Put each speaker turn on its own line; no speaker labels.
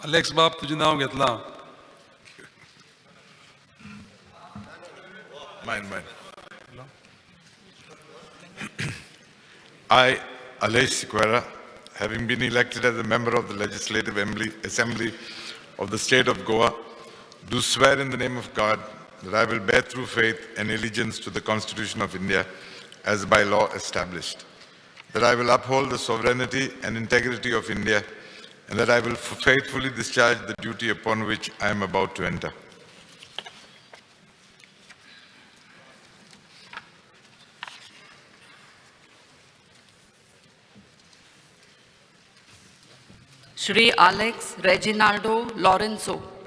Alex बाब तुझं नाव घेतला.
Mine. I, SEQUEIRA, having been elected as a member of the Legislative Assembly of the State of Goa, do swear in the name of God that I will bear true faith and allegiance to the Constitution of India as by law established, that I will uphold the sovereignty and integrity of India, and that I will faithfully discharge the duty upon which I am about to enter.
Shri Alex Reginaldo Lorenzo.